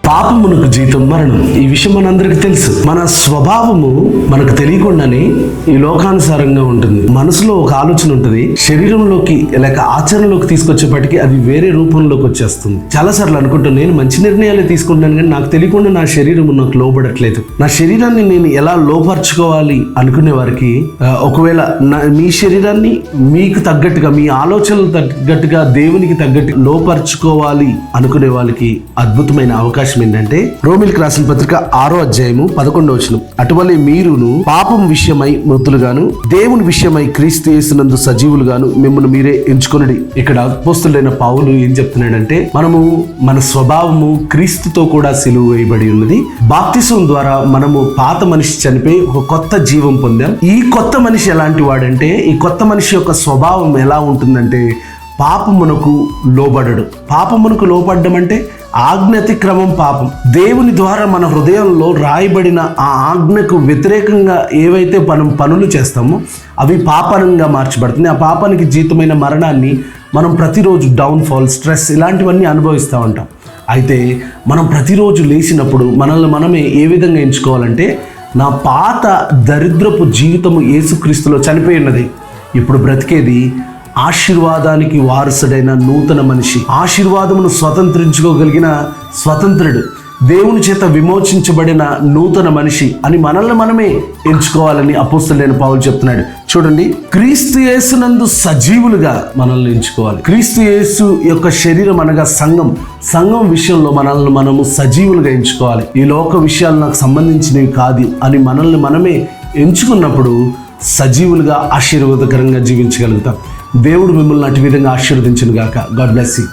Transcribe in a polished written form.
పాపమునకు జీతం మరణం. ఈ విషయం మనందరికీ తెలుసు. మన స్వభావము మనకు తెలియకుండానే ఈ లోకానుసారంగా ఉంటుంది. మనసులో ఒక ఆలోచన ఉంటుంది, శరీరంలోకి లేక ఆచరణలోకి తీసుకొచ్చేపటికి అది వేరే రూపంలోకి వచ్చేస్తుంది. చాలాసార్లు అనుకుంటాను, నేను మంచి నిర్ణయాలే తీసుకుంటాను, కానీ నాకు తెలియకుండా నా శరీరం నాకు లోబడట్లేదు. నా శరీరాన్ని నేను ఎలా లోపరుచుకోవాలి అనుకునే వారికి ఒకవేళ మీ శరీరాన్ని మీకు తగ్గట్టుగా, మీ ఆలోచనలు తగ్గట్టుగా దేవునికి తగ్గట్టు లోపరుచుకోవాలి అనుకునే వాళ్ళకి అద్భుతమైన అవకాశం ఏంటంటే, రోమిలికి రాసిన పత్రిక 6వ అధ్యాయము 11వ వచనం, అటువలే మీరును పాపం విషయమై మృతులుగాను దేవుని విషయమై క్రీస్తు యేసునందు సజీవులుగాను మిమ్మల్ని మీరే ఎంచుకొనుడి. ఇక్కడ అపోస్తలుడైన పౌలు ఏం చెప్తున్నాడంటే, మనము మన స్వభావము క్రీస్తుతో కూడా సిలువ వేయబడి ఉన్నది. బాప్తిసం ద్వారా మనము పాత మనిషి చనిపోయి ఒక కొత్త జీవం పొందాం. ఈ కొత్త మనిషి ఎలాంటి వాడంటే, ఈ కొత్త మనిషి యొక్క స్వభావం ఎలా ఉంటుందంటే, పాపమునకు లోబడడు. పాపమునకు లోబడ్డం అంటే ఆజ్ఞాతిక్రమం పాపం. దేవుని ద్వారా మన హృదయంలో రాయబడిన ఆ ఆజ్ఞకు వ్యతిరేకంగా ఏవైతే మనం పనులు చేస్తామో అవి పాపంగా మార్చబడుతుంది. ఆ పాపానికి జీతమైన మరణాన్ని మనం ప్రతిరోజు డౌన్ఫాల్, స్ట్రెస్ ఇలాంటివన్నీ అనుభవిస్తూ ఉంటాం. అయితే మనం ప్రతిరోజు లేచినప్పుడు మనల్ని మనమే ఏ విధంగా ఎంచుకోవాలంటే, నా పాత దరిద్రపు జీవితము యేసుక్రీస్తులో చనిపోయి ఉన్నది, ఇప్పుడు బ్రతికేది ఆశీర్వాదానికి వారసుడైన నూతన మనిషి, ఆశీర్వాదమును స్వతంత్రించుకోగలిగిన స్వతంత్రుడు, దేవుని చేత విమోచించబడిన నూతన మనిషి అని మనల్ని మనమే ఎంచుకోవాలని అపోస్తలుడైన పౌలు చెప్తున్నాడు. చూడండి, క్రీస్తు యేసునందు సజీవులుగా మనల్ని ఎంచుకోవాలి. క్రీస్తు యేసు యొక్క శరీరం అనగా సంఘం విషయంలో మనల్ని మనము సజీవులుగా ఎంచుకోవాలి. ఈ లోక విషయాలు నాకు సంబంధించినవి కాదు అని మనల్ని మనమే ఎంచుకున్నప్పుడు సజీవులుగా ఆశీర్వాదకరంగా జీవించగలుగుతాం. దేవుడు మిమ్మల్ని అటు విధంగా ఆశీర్వదించును గాక. God bless you.